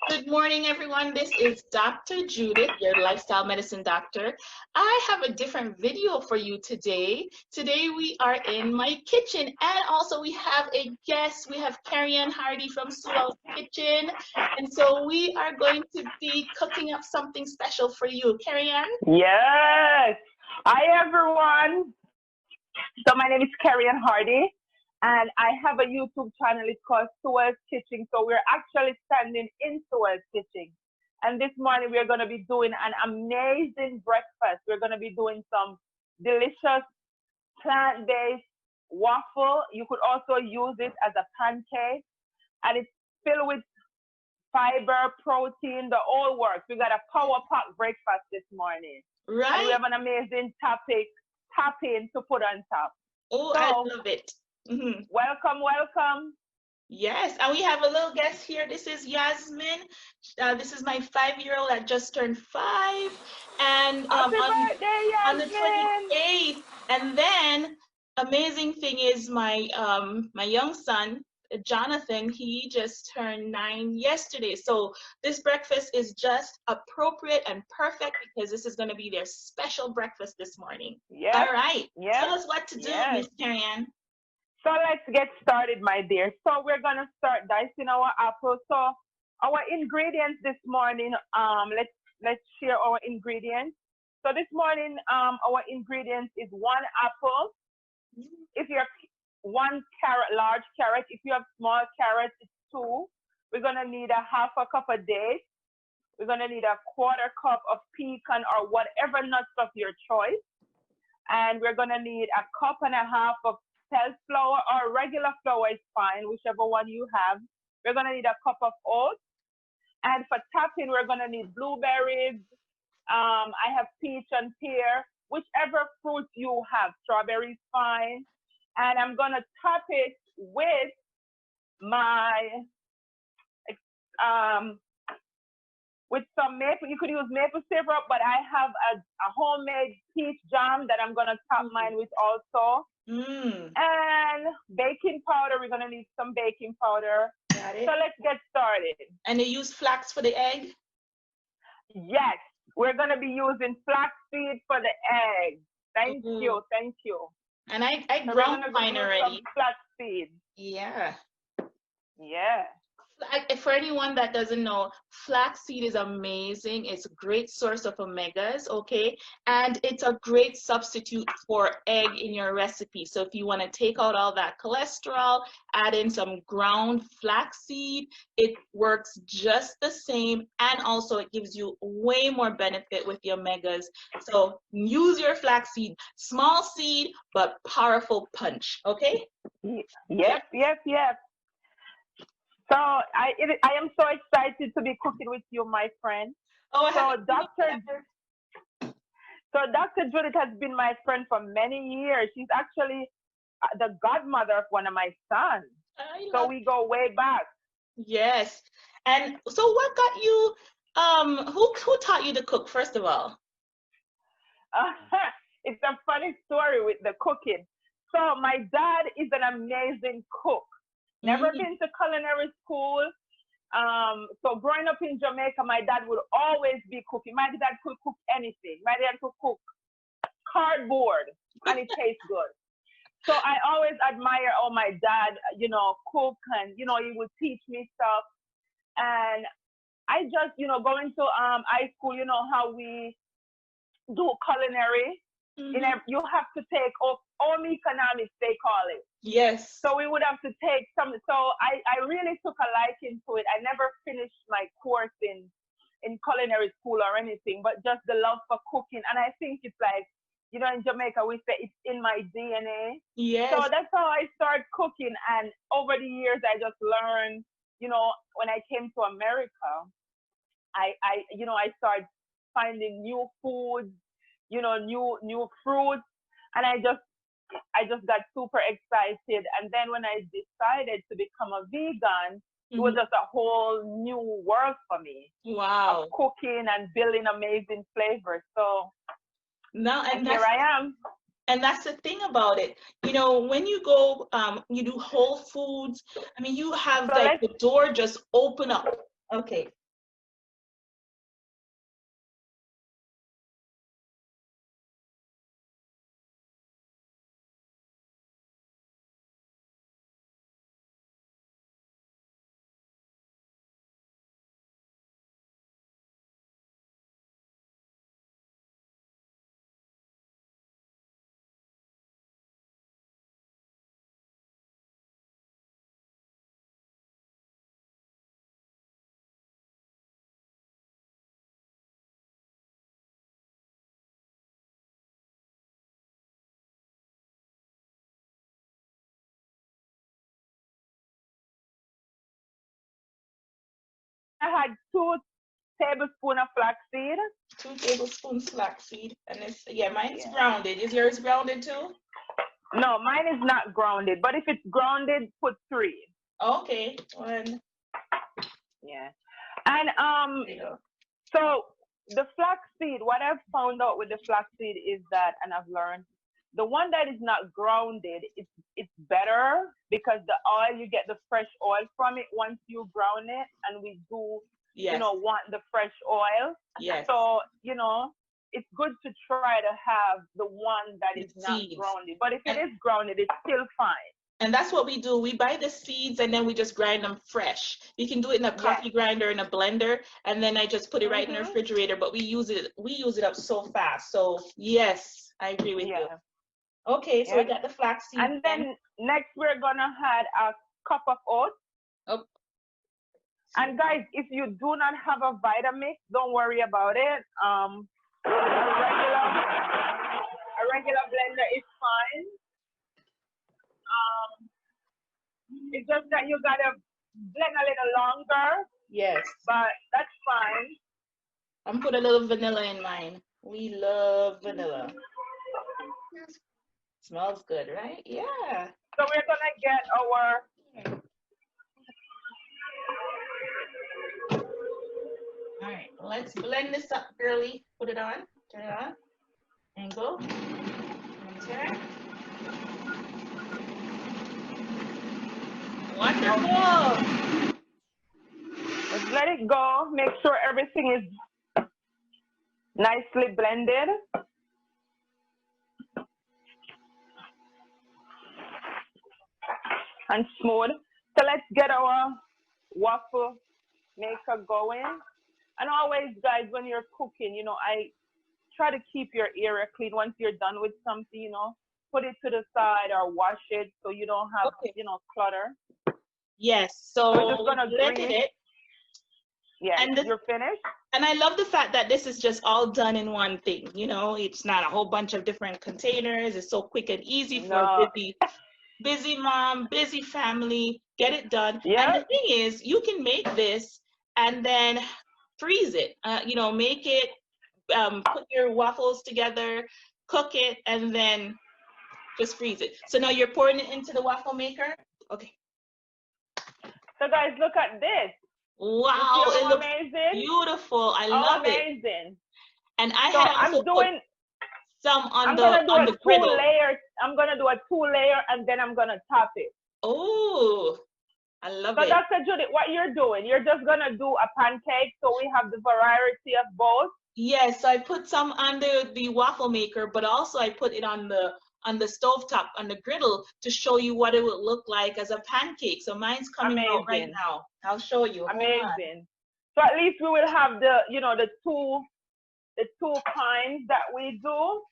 Good morning, everyone. This is Dr. Judith, your lifestyle medicine doctor. I have a different video for you today. Today we are in my kitchen, and also we have a guest. We have Carrie Ann Hardy from Sewell's Kitchen, and so we are going to be cooking up something special for you. Carrie Ann? Yes. Hi, everyone. So my name is Carrie Ann Hardy, and I have a YouTube channel. It's called Sewell's Kitchen. So we're actually standing in Sewell's Kitchen. And this morning we're going to be doing an amazing breakfast. We're going to be doing some delicious plant-based waffle. You could also use it as a pancake, and it's filled with fiber, protein, the whole works. We got a power pack breakfast this morning. And we Right? have an amazing topping to put on top. Oh, I So love it. Mhm. welcome. Yes, and we have a little guest here. This is Yasmin. This is my 5-year-old that just turned 5, and Happy birthday, on the Yasmin. 28th. And then amazing thing is my young son Jonathan, he just turned 9 yesterday. So this breakfast is just appropriate and perfect because this is going to be their special breakfast this morning. All Yep, right, tell yep, us what to do, yes. Miss Carrie. So let's get started, my dear. So we're gonna start dicing our apples. So our ingredients this morning, let's share our ingredients. So this morning, our ingredients is 1 apple. If you're 1 carrot, large carrot. If you have small carrots, it's 2. We're gonna need a half a cup of dates. We're gonna need a quarter cup of pecan or whatever nuts of your choice. And we're gonna need a cup and a half of spelt flour or regular flour is fine, whichever one you have. We're gonna need a cup of oats. And for topping, we're gonna need blueberries. I have peach and pear, whichever fruit you have. Strawberries fine. And I'm gonna top it with my um with some maple. You could use maple syrup, but I have a homemade peach jam that I'm gonna top mine with also. Mm, And baking powder. We're gonna need some baking powder. got So it. let's get started. And they use flax for the egg? Yes, we're gonna be using flaxseed for the eggs. Thank Ooh. you, thank you. And I So we're ground gonna mine use some already. flaxseed. Yeah. Yeah. For anyone that doesn't know, flaxseed is amazing. It's a great source of omegas, okay? And it's a great substitute for egg in your recipe. So if you want to take out all that cholesterol, add in some ground flaxseed, it works just the same. And also it gives you way more benefit with the omegas. So use your flaxseed. Small seed, but powerful punch, okay? Yep. So I am so excited to be cooking with you, my friend. Oh, I have So Dr. Judith has been my friend for many years. She's actually the godmother of one of my sons. I So love. we go way back. Yes. And so what got you who taught you to cook first of all? It's a funny story with the cooking. So my dad is an amazing cook. Never Mm, been to culinary school. So growing up in Jamaica, my dad would always be cooking. My dad could cook anything. My dad could cook cardboard and it tastes good. So I always admire how my dad, cook and, he would teach me stuff. And I just, going to high school, you know how we do culinary. mhm. You have to take home economics, they call it. Yes. So we would have to take some. So I really took a liking to it. I never finished my course in culinary school or anything, but just the love for cooking. And I think it's like, in Jamaica, we say it's in my DNA. So Yes. that's how I started cooking. And over the years, I just learned, when I came to America, I started finding new foods, new fruits. And I just got super excited. And then when I decided to become a vegan, it was Mhm. just a whole new world for me of Wow. cooking and building amazing flavors. So, No, and here I am. and that's the thing about it. When you go you do Whole Foods, I mean you have So like let's, the door just open up. Okay. I had 2 tablespoons of flaxseed. 2 tablespoons flaxseed, and it's yeah, mine's Yeah. grounded. Is yours grounded too? No, mine is not grounded, but if it's grounded, put 3. Okay, one. Yeah. And There you go. so the flaxseed, what I've found out with the flaxseed is that, and I've learned, the one that is not grounded, it's better because the oil, you get the fresh oil from it once you ground it, and we do, Yes. want the fresh oil. Yes. So, it's good to try to have the one that is not Seeds. grounded. But if it is grounded, it's still fine. And that's what we do. We buy the seeds and then we just grind them fresh. You can do it in a coffee grinder, in a blender, and then I just put it right in the refrigerator. But we use it up so fast. So yes, I agree with you. Okay, so we got the flaxseed. And then next we're gonna add a cup of oats. Oh. And guys, if you do not have a Vitamix, don't worry about it. A regular blender is fine. It's just that you gotta blend a little longer. Yes. But that's fine. I'm put a little vanilla in mine. We love vanilla. Smells good, right? Yeah. So we're gonna get our all right, let's blend this up, girly. Put it on. Turn it on. Angle. Enter. Wonderful. Let's let it go. Make sure everything is nicely blended. And smooth. So let's get our waffle maker going. And always, guys, when you're cooking, I try to keep your area clean. Once you're done with something, put it to the side or wash it so you don't have, clutter. Yes. So we're just gonna blended it. Yeah, and you're finished. And I love the fact that this is just all done in one thing. It's not a whole bunch of different containers. It's so quick and easy for a busy mom, busy family. Get it done. And the thing is, you can make this and then freeze it. Make it, put your waffles together, cook it, and then just freeze it. So now you're pouring it into the waffle maker. Okay. So guys, look at this. Wow, it looks amazing. Beautiful. I love amazing. It. And I had also put some on the griddle. I'm gonna do a 2-layer and then I'm gonna top it. Oh, I love it. So Dr. Judith, what you're doing, you're just gonna do a pancake so we have the variety of both? Yes, so I put some on the waffle maker, but also I put it on the stovetop, on the griddle, to show you what it would look like as a pancake. So mine's coming out right now. I'll show you. Amazing. So at least we will have the two kinds that we do.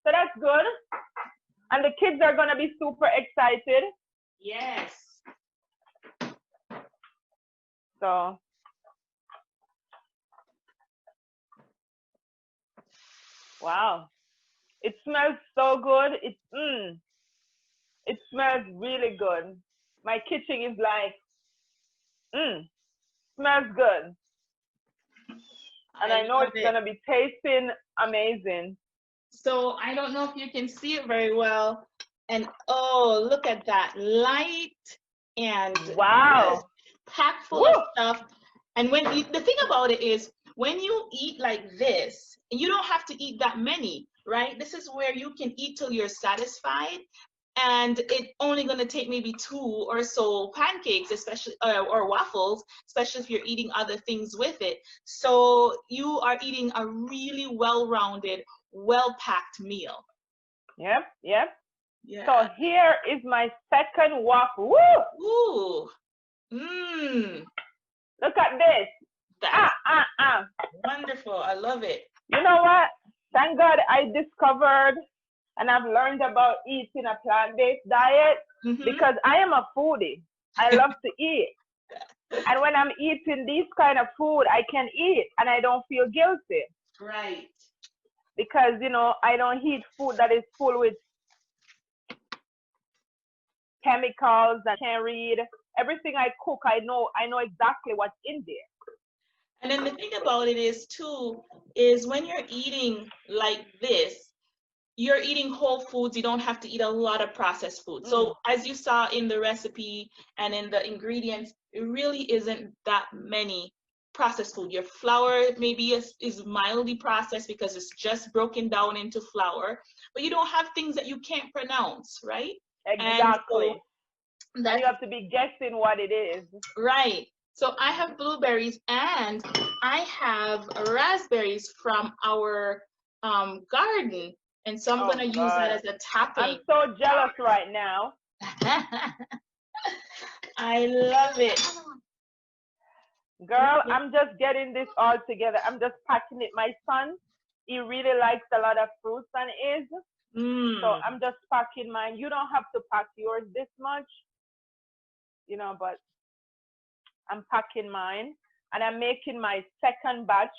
So that's good. And the kids are gonna be super excited. Yes. So wow. It smells so good. It smells really good. My kitchen is like, smells good. And I know it's gonna be tasting amazing. So I don't know if you can see it very well. And oh, look at that, light and wow, packed full of stuff. And the thing about it is, when you eat like this, you don't have to eat that many, right? This is where you can eat till you're satisfied. and it's only going to take maybe 2 or so pancakes, especially or waffles, especially if you're eating other things with it. So you are eating a really well-rounded, well-packed meal. Yep, yep. Yeah. So here is my second waffle. Woo! Ooh. Mmm. Look at this. That's Ah. wonderful. I love it. You know what? Thank God I discovered and I've learned about eating a plant-based diet Mm-hmm. because I am a foodie. I love to eat. And when I'm eating this kind of food, I can eat and I don't feel guilty Right. because, I don't eat food that is full with chemicals that I can't read. Everything I cook, I know exactly what's in there. And then the thing about it is too, is when you're eating like this, you're eating whole foods. You don't have to eat a lot of processed food. So as you saw in the recipe and in the ingredients, it really isn't that many processed food. Your flour maybe is mildly processed because it's just broken down into flour, but you don't have things that you can't pronounce, right? And Exactly. so And you have to be guessing what it is. right. So I have blueberries and I have raspberries from our garden. And so I'm going to use that God. as a topping. I'm so jealous right now. I love it. Girl, I'm just getting this all together. I'm just packing it. My son, he really likes a lot of fruits and is. So I'm just packing mine. You don't have to pack yours this much, but I'm packing mine. And I'm making my second batch.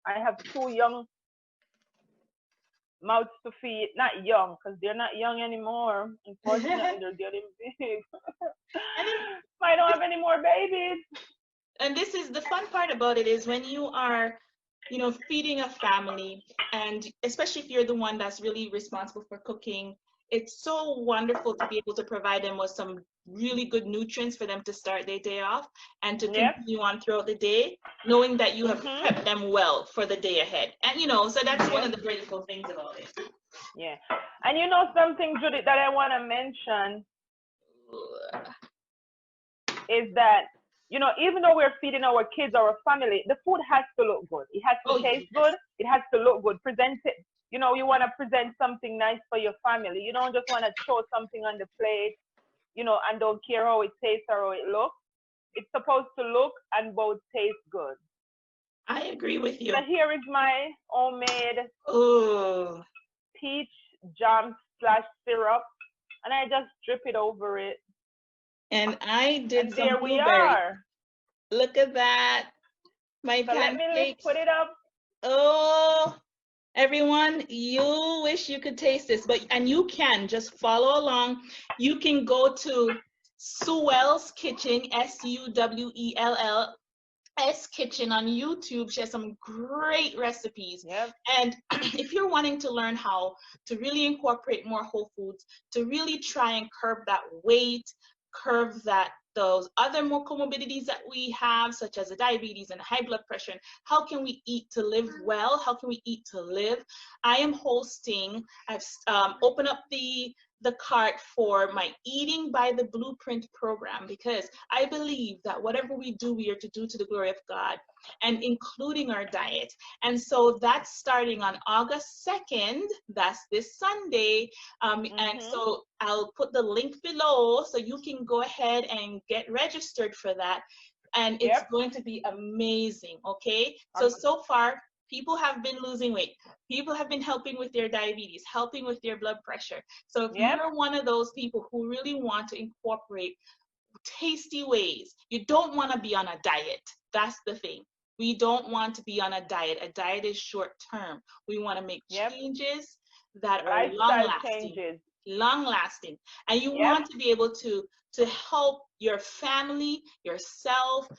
I have 2 young mouths to feed. Not young, because they're not young anymore. Unfortunately, they're getting big. I don't have any more babies. And this is the fun part about it is when you are, feeding a family, and especially if you're the one that's really responsible for cooking, it's so wonderful to be able to provide them with some really good nutrients for them to start their day off and to continue on throughout the day, knowing that you have prepped them well for the day ahead. And, so that's one of the grateful things about it. Yeah. And you know something, Judith, that I want to mention is that, even though we're feeding our kids, our family, the food has to look good. It has to taste good. It has to look good. Present it. You want to present something nice for your family. You don't just want to show something on the plate, and don't care how it tastes or how it looks. It's supposed to look and both taste good. I agree with you. So here is my homemade peach jam / syrup, and I just drip it over it. And I did some there we blueberries. are. Look at that. My So pancakes. let me put it up. Oh, everyone, you wish you could taste this, and you can just follow along. You can go to Sewell's Kitchen, SUWELL's Kitchen on YouTube. She has some great recipes. Yep. And if you're wanting to learn how to really incorporate more whole foods, to really try and curb that weight, curb those other more comorbidities that we have, such as the diabetes and high blood pressure, and how can we eat to live well? How can we eat to live? I am hosting, I've opened up the cart for my Eating by the Blueprint program, because I believe that whatever we do, we are to do to the glory of God, and including our diet. And so that's starting on August 2nd. That's this Sunday. And so I'll put the link below so you can go ahead and get registered for that. And it's going to be amazing, okay? So far, people have been losing weight. People have been helping with their diabetes, helping with their blood pressure. So if you're one of those people who really want to incorporate tasty ways, you don't want to be on a diet. That's the thing. We don't want to be on a diet. A diet is short term. We want to make changes that are long lasting. And you want to be able to help your family, yourself,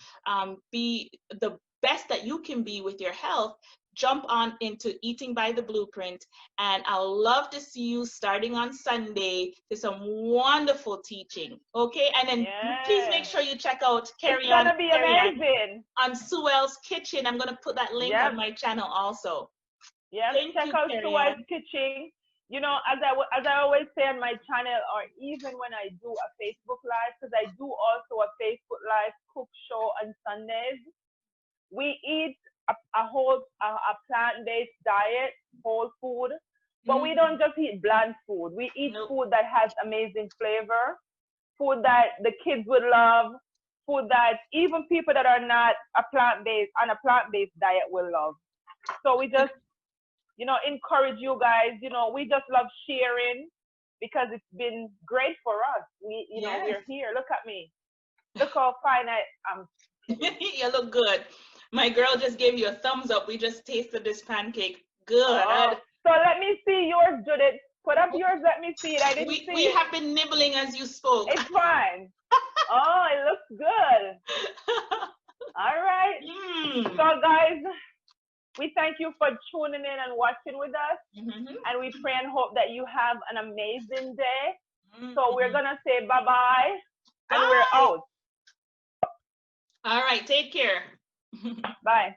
be the best that you can be with your health. Jump on into Eating by the Blueprint, and I'll love to see you starting on Sunday to some wonderful teaching. Okay, and then please make sure you check out Carrie Ann. It's gonna be amazing on Sewell's Kitchen. I'm gonna put that link on my channel also. Check out Sewell's Kitchen. you know, as I always say on my channel, or even when I do a Facebook Live, because I do also a Facebook Live cook show on Sundays, we eat a plant-based diet, whole food, but we don't just eat bland food. We eat Nope. food that has amazing flavor, food that the kids would love, food that even people that are not on a plant-based diet will love. So we just, you know, encourage you guys. You know, we just love sharing because it's been great for us. You know, Yes. we're here. Look at me. Look how fine I am. You look good. My girl just gave you a thumbs up. We just tasted this pancake. Good. Oh, so let me see yours, Judith. Put up yours. Let me see it. I didn't see We it. have been nibbling as you spoke. It's fine. Oh, it looks good. All right. So, guys, we thank you for tuning in and watching with us. And we pray and hope that you have an amazing day. So we're going to say bye-bye. And we're out. All right. Take care. Bye.